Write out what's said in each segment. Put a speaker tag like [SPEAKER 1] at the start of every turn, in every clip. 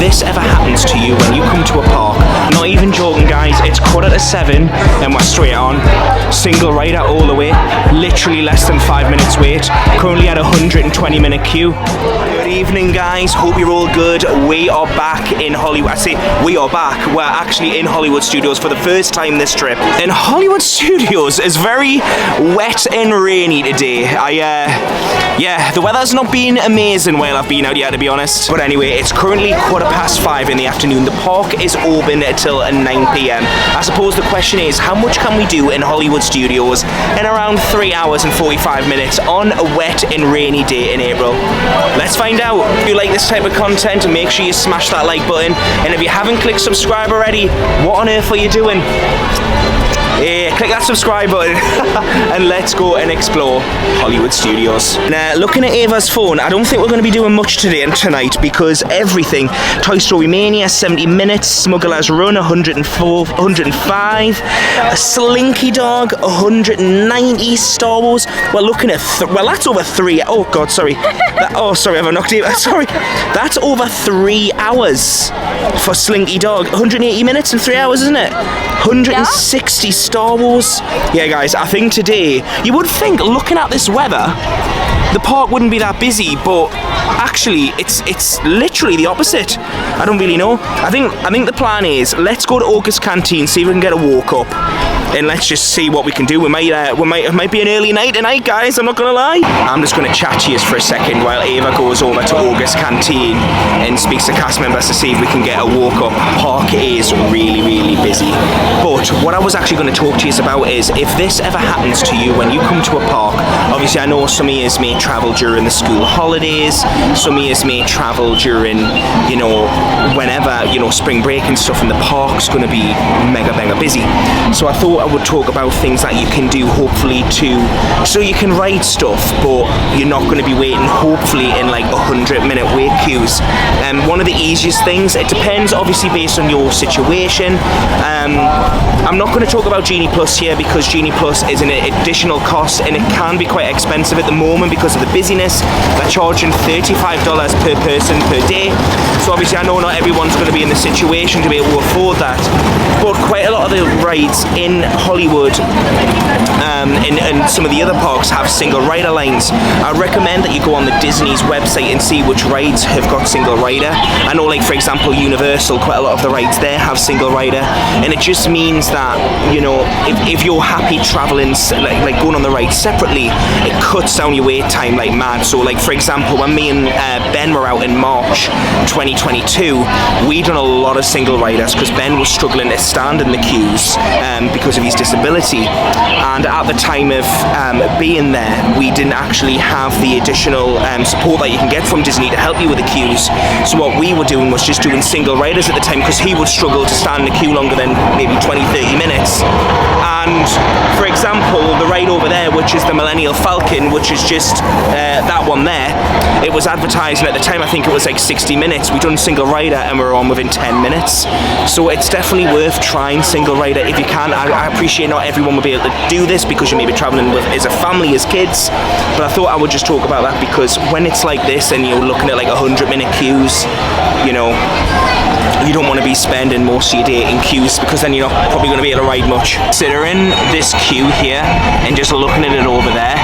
[SPEAKER 1] this ever happens to you when you come to a park, not even joking guys, it's 7:15 and we're straight on. Single rider all the way, literally less than 5 minutes wait, currently at a 120-minute queue. Good evening guys, hope you're all good. We are back in Hollywood. I say we are back, we're actually in Hollywood Studios for the first time this trip. And Hollywood Studios is very wet and rainy today. Yeah, the weather's not been amazing while I've been out here, to be honest. But anyway, it's currently 5:15 in the afternoon. The park is open until 9 p.m. I suppose the question is, how much can we do in Hollywood Studios in around 3 hours and 45 minutes on a wet and rainy day in April? Let's find out. If you like this type of content, make sure you smash that like button. And if you haven't clicked subscribe already, what on earth are you doing? Yeah, click that subscribe button and let's go and explore Hollywood Studios. Now, looking at Ava's phone, I don't think we're going to be doing much today and tonight because everything, Toy Story Mania, 70 minutes, Smuggler's Run, 104, 105, a Slinky Dog, 190, Star Wars, we're looking at, well, that's over 3, oh God, sorry. Sorry, I've knocked Ava, sorry. That's over 3 hours for Slinky Dog. 180 minutes and 3 hours, isn't it? 160 Star Wars. Yeah guys, I think today, you would think looking at this weather, the park wouldn't be that busy, but actually it's literally the opposite. I don't really know. I think the plan is, let's go to August Canteen, see if we can get a walk up. And let's just see what we can do. It might be an early night tonight, guys, I'm not gonna lie. I'm just gonna chat to you for a second while Ava goes over to August Canteen and speaks to cast members to see if we can get a walk up. Park is really, really busy. But what I was actually gonna talk to you about is, if this ever happens to you when you come to a park, obviously I know some of you may travel during the school holidays, some of you may travel during, you know, whenever, you know, spring break and stuff, and the park's gonna be mega busy. So I thought I would talk about things that you can do, hopefully, so you can ride stuff, but you're not going to be waiting, hopefully, in like 100-minute wait queues. One of the easiest things, it depends obviously based on your situation. I'm not going to talk about Genie Plus here because Genie Plus is an additional cost and it can be quite expensive at the moment because of the busyness. They're charging $35 per person per day. So obviously I know not everyone's going to be in the situation to be able to afford that, but quite a lot of the rides in Hollywood and some of the other parks have single rider lines. I recommend that you go on the Disney's website and see which rides have got single rider. I know, like for example Universal, quite a lot of the rides there have single rider, and it just means that, you know, if you're happy traveling like going on the ride separately, it cuts down your wait time like mad. So like for example, when me and Ben were out in March 2022, we done a lot of single riders because Ben was struggling to stand in the queues because of his disability, and at the time of being there, we didn't actually have the additional support that you can get from Disney to help you with the queues. So what we were doing was just doing single riders at the time because he would struggle to stand in the queue longer than maybe 20-30 minutes. And for example, the ride over there, which is the Millennium Falcon, which is just that one there, it was advertising at the time, I think it was like 60 minutes. We done single rider and we were on within 10 minutes. So it's definitely worth trying single rider if you can. I appreciate not everyone will be able to do this because you may be traveling with as a family, as kids, but I thought I would just talk about that because when it's like this and you're looking at like 100-minute queues, you know, you don't want to be spending most of your day in queues because then you're not probably going to be able to ride much. Considering this queue here and just looking at it over there,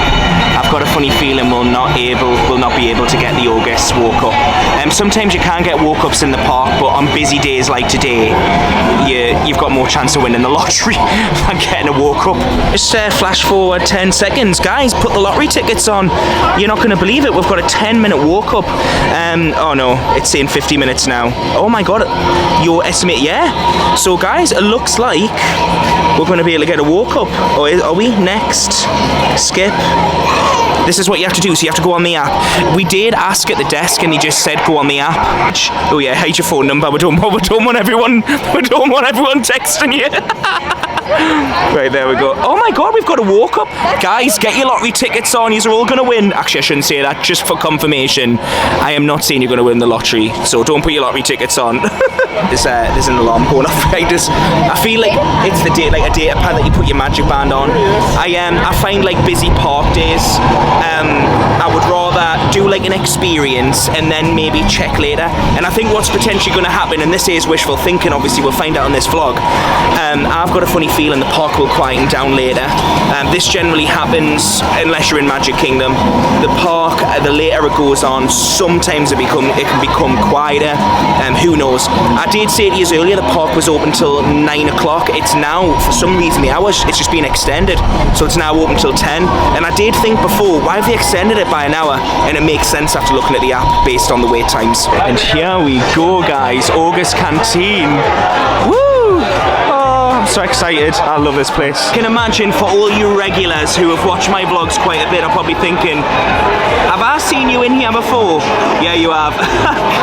[SPEAKER 1] I've got a funny feeling we'll not be able to get the August walk up. Sometimes you can get walk ups in the park, but on busy days like today, you've got more chance of winning the lottery than getting a walk up. Just flash forward 10 seconds, guys. Put the lottery tickets on. You're not going to believe it. We've got a 10-minute walk up. Oh no, it's saying 50 minutes now. Oh my god, your estimate, yeah. So guys, it looks like we're going to be able to get a walk up. Or are we? Next, skip. This is what you have to do, so you have to go on the app. We did ask at the desk and he just said go on the app. Oh yeah, hide your phone number. We don't want everyone texting you. Right, there we go. Oh my god, we've got a walk up. Guys, get your lottery tickets on. You're all gonna win. Actually, I shouldn't say that, just for confirmation. I am not saying you're gonna win the lottery, so don't put your lottery tickets on. There's an alarm going off. I feel like it's a data pad that you put your magic band on. I find like busy park days, I would rather do like like an experience and then maybe check later. And I think what's potentially going to happen, and this is wishful thinking, obviously we'll find out in this vlog, I've got a funny feeling the park will quieten down later. This generally happens unless you're in Magic Kingdom. The park, the later it goes on, sometimes it can become quieter. Who knows? I did say to you earlier the park was open till 9 o'clock. It's now, for some reason, the hours, it's just been extended. So it's now open till 10. And I did think before, why have they extended it by an hour? And it makes sense after looking at the app based on the wait times. And here we go, guys. August Canteen. Woo! So excited. I love this place. I can imagine for all you regulars who have watched my vlogs quite a bit are probably thinking, have I seen you in here before? Yeah, you have.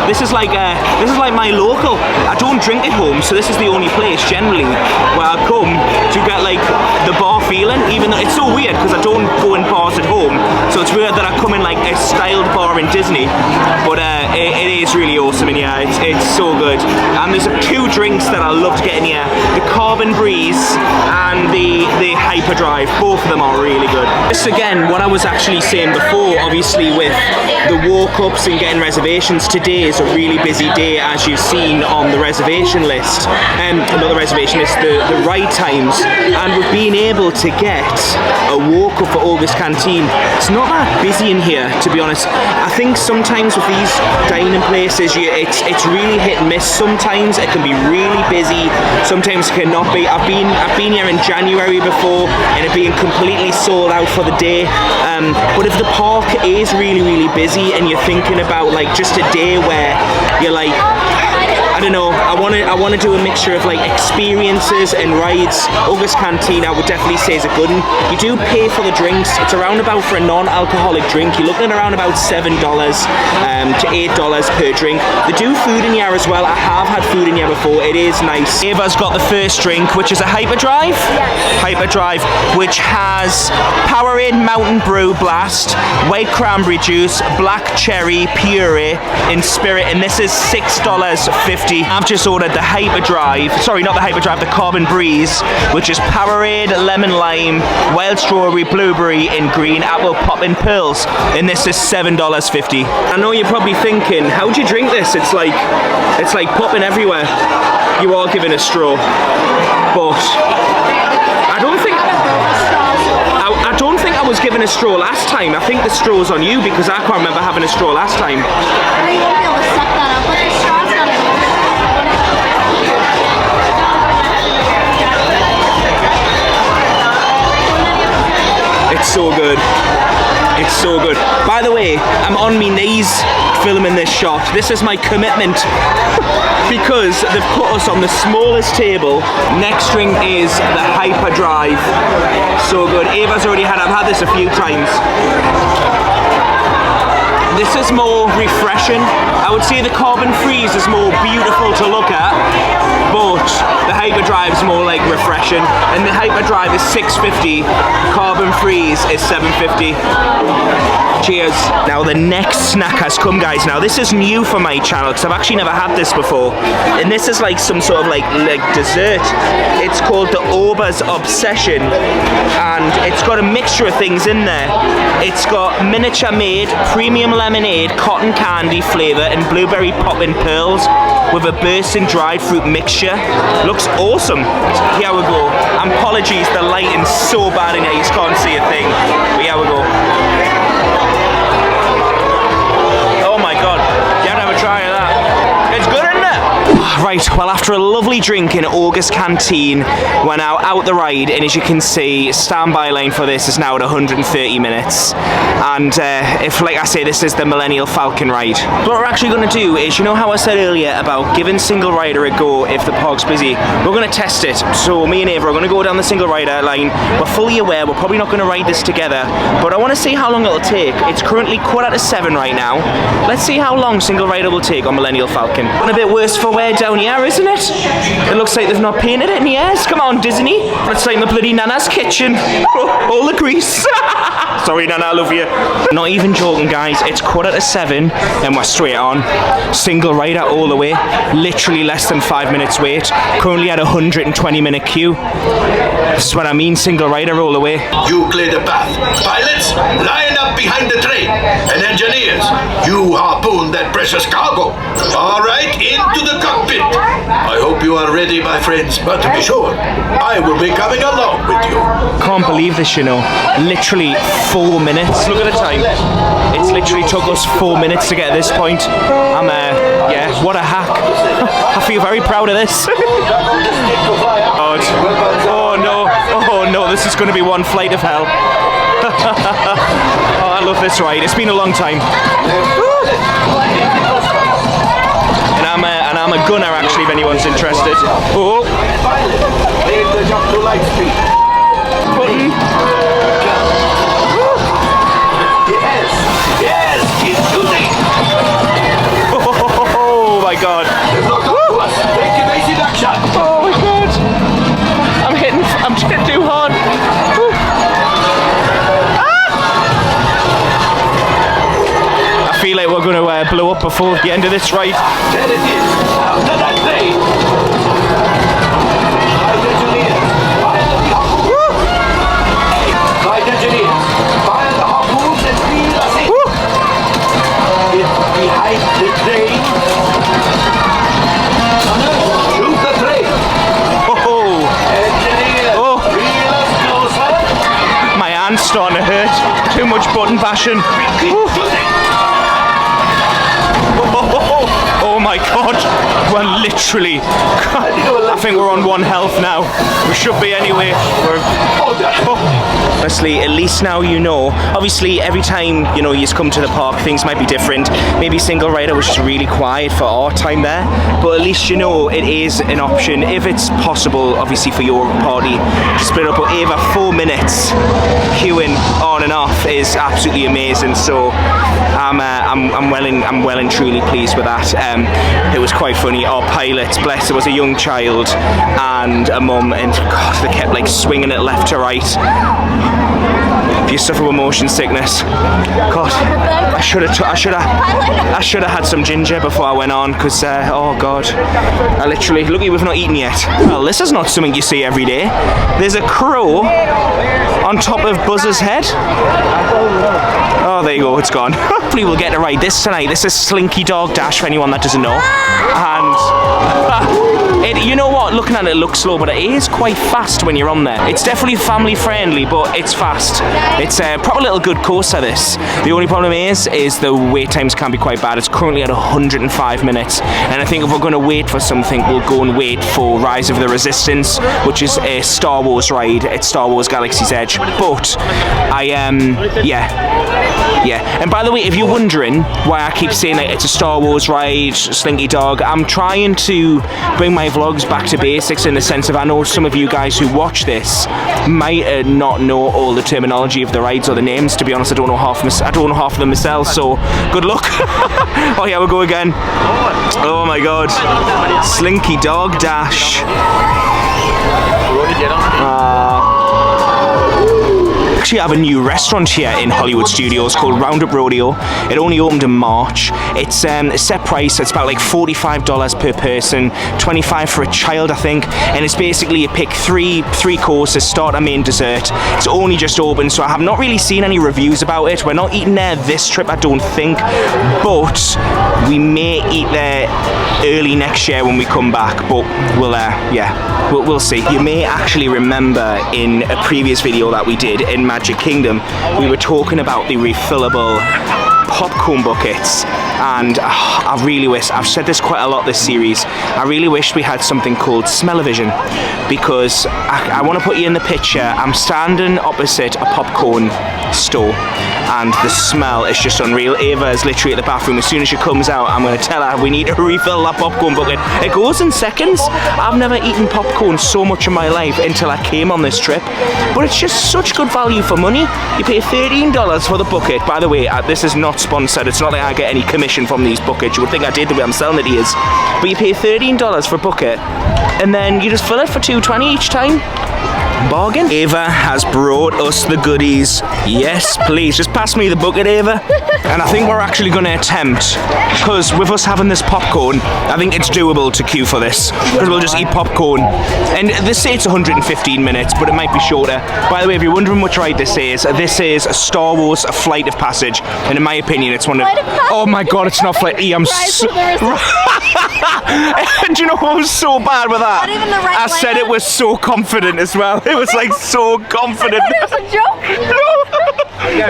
[SPEAKER 1] This is like my local. I don't drink at home, so this is the only place generally where I come to get like the bar feeling, even though it's so weird because I don't go in bars at home. So it's weird that I come in like a styled bar in Disney, but it is really awesome in here. It's so good. And there's two drinks that I love to get in here. The Carbon Breeze and the Hyperdrive. Both of them are really good. This again, what I was actually saying before, obviously with the walk-ups and getting reservations, today is a really busy day as you've seen on the reservation list. Not the reservation list, the ride times. And we've been able to get a walk-up for August Canteen. It's not that busy in here, to be honest. I think sometimes with these dining places, it's really hit and miss. Sometimes it can be really busy, sometimes it cannot be. I've been here in January before and it being completely sold out for the day. But if the park is really, really busy and you're thinking about like just a day where you're like, I don't know, I want to do a mixture of like experiences and rides, August Canteen I would definitely say is a good one. You do pay for the drinks. It's around about, for a non-alcoholic drink, you're looking at around about $7 to $8 per drink. They do food in here as well. I have had food in here before. It is nice. Ava's got the first drink, which is a Hyperdrive. Yes. Hyperdrive, which has Powerade Mountain Brew Blast, white cranberry juice, black cherry puree in spirit, and this is $6.50. I've just ordered the Hyperdrive, sorry, not the Hyperdrive, the Carbon Breeze, which is Powerade, lemon lime, wild strawberry, blueberry, and green apple poppin' pearls, and this is $7.50. I know you're probably thinking, how'd you drink this? It's like popping everywhere. You are given a straw, but I don't think I was given a straw last time. I think the straw's on you because I can't remember having a straw last time.
[SPEAKER 2] You won't be able to suck that up, but the straw's not a
[SPEAKER 1] It's so good. It's so good. By the way, I'm on my knees filming this shot. This is my commitment because they've put us on the smallest table. Next drink is the Hyperdrive. So good. Ava's already had, I've had this a few times. This is more refreshing. I would say the Carbon Freeze is more beautiful to look at, but the Hyperdrive is more like refreshing. And the Hyperdrive is $6.50. Carbon Freeze is $7.50. Cheers. Now the next snack has come, guys. Now this is new for my channel because I've actually never had this before. And this is like some sort of like dessert. It's called the Ober's Obsession. And it's got a mixture of things in there. It's got miniature made premium lemonade, cotton candy flavour and blueberry poppin' pearls with a bursting dried fruit mixture. Looks awesome. Here we go. Apologies, the lighting's so bad in here, you just can't see a thing. But here we go. Oh my god, you have to have a try of that. It's good, isn't it? Right, well after a lovely drink in August Canteen, we're now out the ride, and as you can see, standby line for this is now at 130 minutes. And if, like I say, this is the Millennium Falcon ride. What we're actually going to do is, you know how I said earlier about giving single rider a go if the park's busy? We're going to test it. So me and Ava are going to go down the single rider line. We're fully aware we're probably not going to ride this together, but I want to see how long it'll take. It's currently 7:15 right now. Let's see how long single rider will take on Millennium Falcon. A bit worse for wear down here, isn't it? It looks like they've not painted it in years. Come on, Disney. It's like the bloody Nana's kitchen. All the grease. Sorry, Nana, I love you. Not even joking, guys. It's 7:15 and we're straight on. Single rider all the way. Literally less than 5 minutes wait. Currently at a 120-minute queue. This is what I mean, single rider all the way.
[SPEAKER 3] You clear the path. Pilots, line up. up behind the train. And engineers, you harpoon that precious cargo. All right, into the cockpit. I hope you are ready, my friends, but to be sure, I will be coming along with you.
[SPEAKER 1] Can't believe this, you know. Literally 4 minutes. Look at the time. It's literally took us 4 minutes to get to this point. Yeah, what a hack. I feel very proud of this. God. Oh no, this is going to be one flight of hell. Oh, I love this ride. It's been a long time. And I'm a gunner, actually, if anyone's interested. Oh. Button.
[SPEAKER 3] Yes, keep shooting.
[SPEAKER 1] Oh my God.
[SPEAKER 3] Take evasive action.
[SPEAKER 1] Oh my God. I'm hitting too hard. I feel like we're going to blow up before the end of this ride.
[SPEAKER 3] There it is. After that plane. Flight engineers, fire the harpoons and reel us in. It's behind the train. Shoot the train.
[SPEAKER 1] Oh,
[SPEAKER 3] Engineers, reel us closer.
[SPEAKER 1] my hand's starting to hurt. Too much button bashing.
[SPEAKER 3] Keep shooting.
[SPEAKER 1] Oh my God, we're literally, I think we're on 1 health now. We should be anyway. Honestly, at least now you know. Obviously, every time, you know, you come to the park, things might be different. Maybe single rider was just really quiet for our time there, but at least you know it is an option if it's possible, obviously for your party, to split up. But over 4 minutes queuing on and off is absolutely amazing. So I'm well and truly pleased with that. It was quite funny. Our pilots, bless, there was a young child and a mum, and God, they kept like swinging it left to right. If you suffer with motion sickness, God, I should have had some ginger before I went on, because oh God, I literally, look, we've not eaten yet. Well, this is not something you see every day. There's a crow on top of Buzz's head. Oh, there you go, it's gone. Hopefully we'll get to ride this tonight. This is Slinky Dog Dash, for anyone that doesn't know. And you know what, looking at it, it looks slow, but it is quite fast when you're on there. It's definitely family friendly, but it's fast. It's a proper little good coaster, this. The only problem is the wait times can be quite bad. It's currently at 105 minutes, and I think if we're going to wait for something, we'll go and wait for Rise of the Resistance, which is a Star Wars ride. It's Star Wars Galaxy's Edge. But yeah. And by the way, if you're wondering why I keep saying that it's a Star Wars ride, Slinky Dog, I'm trying to bring my vlogs back to basics, in the sense of, I know some of you guys who watch this might not know all the terminology of the rides or the names. To be honest, I don't know half of them myself, so good luck. Oh yeah, we'll go again. Oh my God. Slinky Dog Dash. Actually have a new restaurant here in Hollywood Studios called Roundup Rodeo. It only opened in March. It's a set price. It's about like $45 per person, $25 for a child, I think. And it's basically, you pick three courses, starter, main, dessert. It's only just opened, so I have not really seen any reviews about it. We're not eating there this trip, I don't think, but we may eat there early next year when we come back. But we'll see. You may actually remember in a previous video that we did in Magic Kingdom, we were talking about the refillable popcorn buckets, and I really wish, I've said this quite a lot this series, I really wish we had something called smell-o-vision, because I want to put you in the picture. I'm standing opposite a popcorn store, and the smell is just unreal. Ava is literally at the bathroom. As soon as she comes out, I'm going to tell her we need to refill that popcorn bucket. It goes in seconds. I've never eaten popcorn so much in my life until I came on this trip, but it's just such good value for money. You pay $13 for the bucket. By the way, this is not sponsored. It's not like I get any commission from these buckets. You would think I did the way I'm selling it is. But you pay $13 for a bucket, and then you just fill it for $2.20 each time. bargain. Ava has brought us the goodies. Yes, please, just pass me the bucket, Ava. And I think we're actually going to attempt, because with us having this popcorn, I think it's doable to queue for this, because we'll just eat popcorn. And they say it's 115 minutes, but it might be shorter. By the way, if you're wondering which ride this is Star Wars: A Flight of Passage, and in my opinion, it's one of... Oh my god, it's not Flight... I'm so... And do you know what was so bad with that?
[SPEAKER 2] Not even the right
[SPEAKER 1] I said it was so confident as well. It was like so confident.
[SPEAKER 2] It was a joke.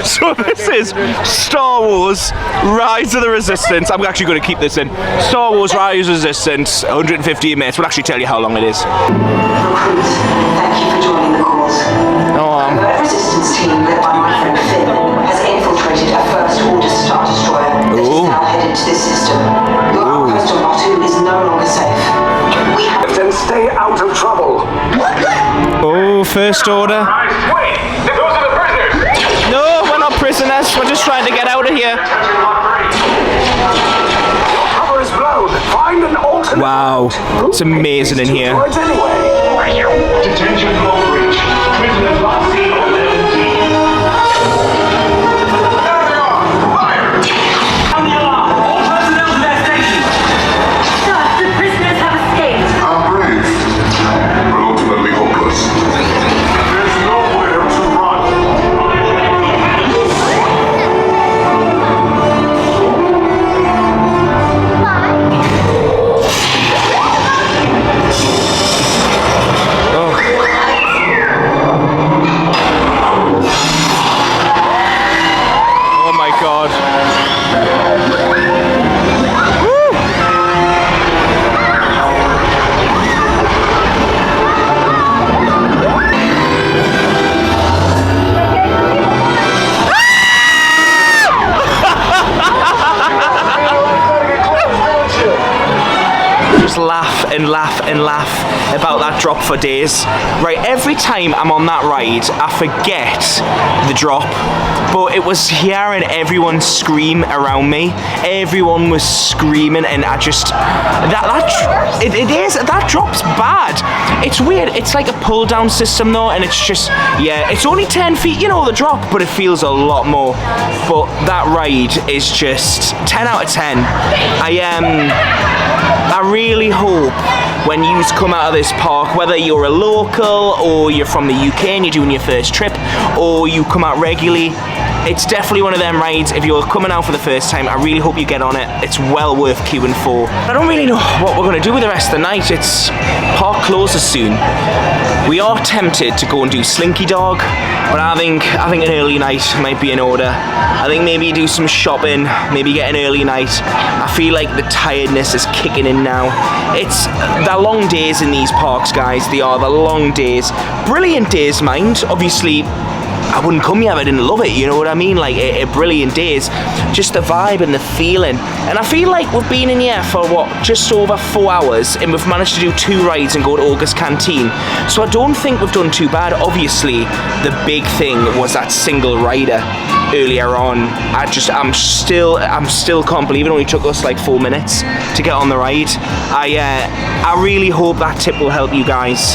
[SPEAKER 1] So this is Star Wars Rise of the Resistance. I'm actually going to keep this in. Star Wars Rise of the Resistance, 115 minutes. We'll actually tell you how long it is.
[SPEAKER 4] Recruits, thank you for joining the cause. The resistance team led by my friend Finn has infiltrated a First Order Star Destroyer that is now headed to this system. Your outpost on Batu is no longer safe. We have
[SPEAKER 5] Then stay out of trouble.
[SPEAKER 1] Oh, First Order.
[SPEAKER 5] Wait, those are the prisoners.
[SPEAKER 1] No, we're not prisoners. We're just trying to get out of here.
[SPEAKER 5] Your cover is blown. Find an alternate.
[SPEAKER 1] Wow, it's amazing in here.
[SPEAKER 5] Droids anyway. Detention overreach. Prisoners last seen on 11 team. Fire! Sound the alarm. All personnel to their stations.
[SPEAKER 6] Sir, the prisoners have escaped.
[SPEAKER 7] How brave, but ultimately hopeless.
[SPEAKER 5] There's nowhere to run.
[SPEAKER 1] Oh my god. Just laugh and laugh and laugh about that drop for days. Right, every time I'm on that ride, I forget the drop. But it was hearing everyone scream around me. Everyone was screaming, and I just that drop's bad. It's weird. It's like a pull down system though, and it's just it's only 10 feet, you know, the drop, but it feels a lot more. But that ride is just 10 out of 10. I really hope when you come out of this park, whether you're a local or you're from the UK and you're doing your first trip, or you come out regularly, it's definitely one of them rides. If you're coming out for the first time, I really hope you get on it. It's well worth queuing for. I don't really know what we're going to do with the rest of the night. It's park closes soon. We are tempted to go and do Slinky Dog, but I think an early night might be in order. I think maybe do some shopping, maybe get an early night. I feel like the tiredness is kicking in now. It's the long days in these parks, guys. They are the long days. Brilliant days, mind. Obviously, I wouldn't come here if I didn't love it, you know what I mean? Like, a brilliant days. Just the vibe and the feeling. And I feel like we've been in here for, just over 4 hours, and we've managed to do 2 rides and go to August Canteen. So I don't think we've done too bad. Obviously, the big thing was that single rider earlier on. I'm still can't believe it only took us like 4 minutes to get on the ride. I really hope that tip will help you guys.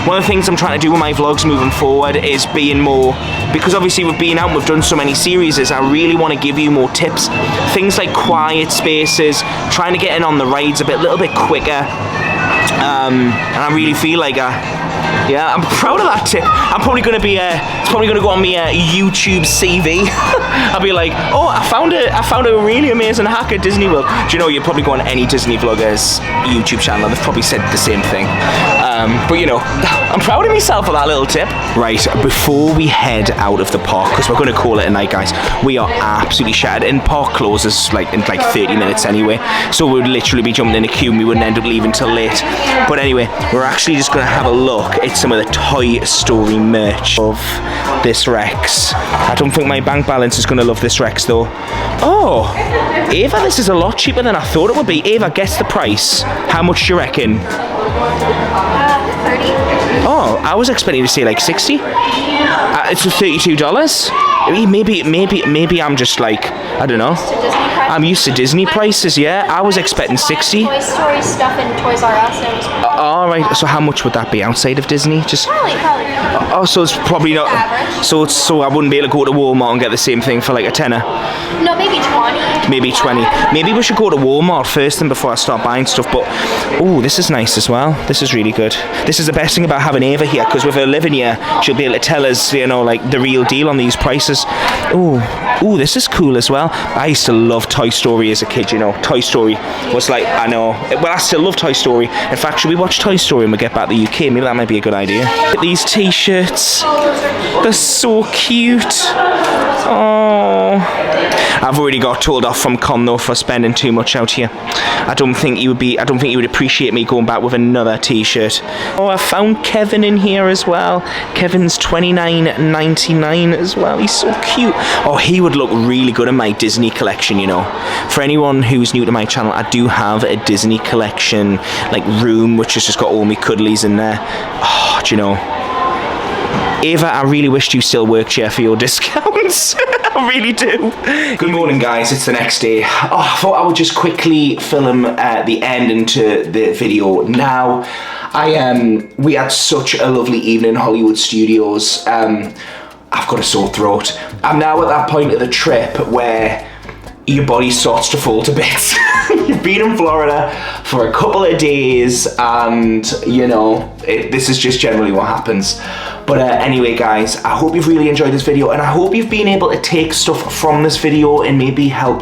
[SPEAKER 1] One of the things I'm trying to do with my vlogs moving forward is being more, because obviously we've been out and we've done so many series, I really want to give you more tips. Things like quiet spaces, trying to get in on the rides a little bit quicker. And I really feel like I'm proud of that tip. I'm probably going to be, it's probably going to go on my YouTube CV. I'll be like, oh, I found a really amazing hack at Disney World. Do you know, you probably go on any Disney vlogger's YouTube channel, they've probably said the same thing. But you know, I'm proud of myself for that little tip. Right, before we head out of the park, because we're going to call it a night, guys, we are absolutely shattered. And park closes in 30 minutes anyway, so we'd literally be jumping in a queue and we wouldn't end up leaving till late. But anyway, we're actually just going to have a look at some of the Toy Story merch of this Rex. I don't think my bank balance is going to love this Rex though. Oh, Ava, this is a lot cheaper than I thought it would be. Ava, guess the price. How much do you reckon?
[SPEAKER 2] 30.
[SPEAKER 1] Oh, I was expecting to say like 60. It's $32. Maybe I'm just like, I don't know. I'm used to Disney prices, yeah. I was expecting 60.
[SPEAKER 2] Toy Story stuff in Toys R Us.
[SPEAKER 1] All right. So how much would that be outside of Disney? Just
[SPEAKER 2] Probably.
[SPEAKER 1] Oh, so it's probably not. So I wouldn't be able to go to Walmart and get the same thing for like a tenner.
[SPEAKER 2] No, maybe 20.
[SPEAKER 1] Maybe 20. Maybe we should go to Walmart first then before I start buying stuff. But oh, this is nice as well. This is really good. This is the best thing about having Ava here, because with her living here, she'll be able to tell us, you know, like the real deal on these prices. Oh, this is cool as well. I used to love Toy Story as a kid, you know. Toy Story was like, I know. Well, I still love Toy Story. In fact, should we watch Toy Story when we get back to the UK? Maybe that might be a good idea. Look at these t-shirts. They're so cute. Oh, I've already got told off from Con though for spending too much out here. I don't think you would appreciate me going back with another t-shirt. Oh, I found Kevin in here as well. Kevin's $29.99 as well. He's so cute. Oh, he would look really good in my Disney collection, you know. For anyone who's new to my channel, I do have a Disney collection like room which has just got all my cuddlies in there. Oh, do you know, Ava, I really wished you still worked here for your discounts. I really do. Good morning, guys. It's the next day. Oh, I thought I would just quickly film the end into the video now. We had such a lovely evening in Hollywood Studios. I've got a sore throat. I'm now at that point of the trip where your body starts to fall to bits. You've been in Florida for a couple of days and, you know, this is just generally what happens. But anyway, guys, I hope you've really enjoyed this video, and I hope you've been able to take stuff from this video and maybe help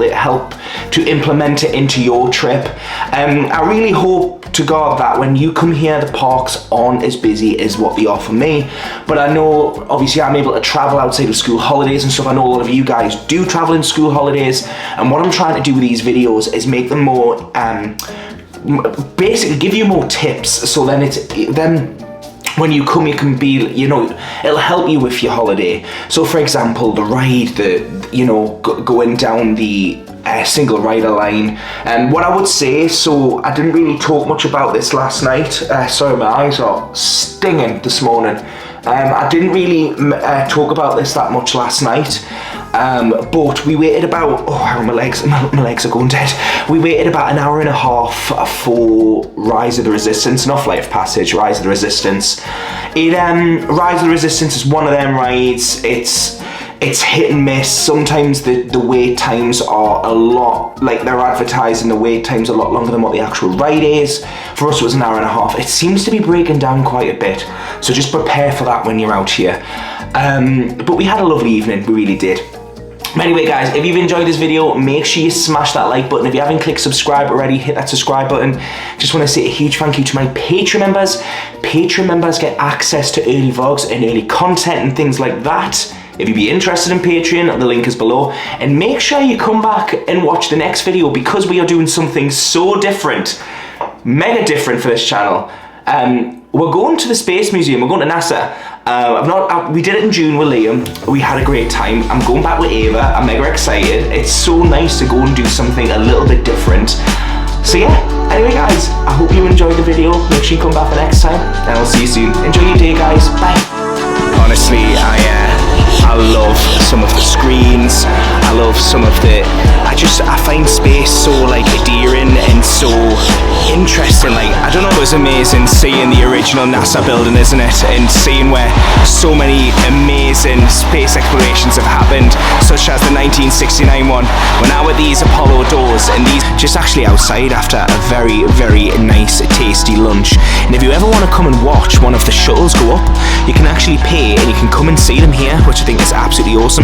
[SPEAKER 1] to implement it into your trip. I really hope to God that when you come here, the parks aren't as busy as what they are for me. But I know, obviously, I'm able to travel outside of school holidays and stuff. I know a lot of you guys do travel in school holidays, and what I'm trying to do with these videos is make them more, basically give you more tips, so then when you come, you can be, you know, it'll help you with your holiday. So for example, the ride, going down the single rider line. And what I would say, so I didn't really talk much about this last night. Sorry, my eyes are stinging this morning. I didn't really talk about this that much last night. But we waited about, my legs are going dead. We waited about an hour and a half for Rise of the Resistance, not Flight of Passage, Rise of the Resistance. Rise of the Resistance is one of them rides. It's hit and miss. Sometimes the wait times are a lot, like they're advertising the wait times a lot longer than what the actual ride is. For us it was an hour and a half. It seems to be breaking down quite a bit, so just prepare for that when you're out here. But we had a lovely evening, we really did. Anyway, guys, if you've enjoyed this video, make sure you smash that like button. If you haven't clicked subscribe already, hit that subscribe button. Just want to say a huge thank you to my Patreon members. Patreon members get access to early vlogs and early content and things like that. If you'd be interested in Patreon, the link is below. And make sure you come back and watch the next video, because we are doing something so different, mega different for this channel. We're going to the Space Museum, we're going to NASA. We did it in June with Liam. We had a great time. I'm going back with Ava. I'm mega excited. It's so nice to go and do something a little bit different. So yeah, anyway guys, I hope you enjoyed the video. Make sure you come back for next time, and I'll see you soon. Enjoy your day, guys. Bye. Honestly, I love some of the screens. I love some of the, I find space so like endearing and so interesting. Like, I don't know, it was amazing seeing the original NASA building, isn't it? And seeing where so many amazing space explorations have happened, such as the 1969 one. We're now at these Apollo doors, and these just actually outside after a very, very nice, tasty lunch. And if you ever want to come and watch one of the shuttles go up, you can actually pay and you can come and see them here, which I think is absolutely awesome.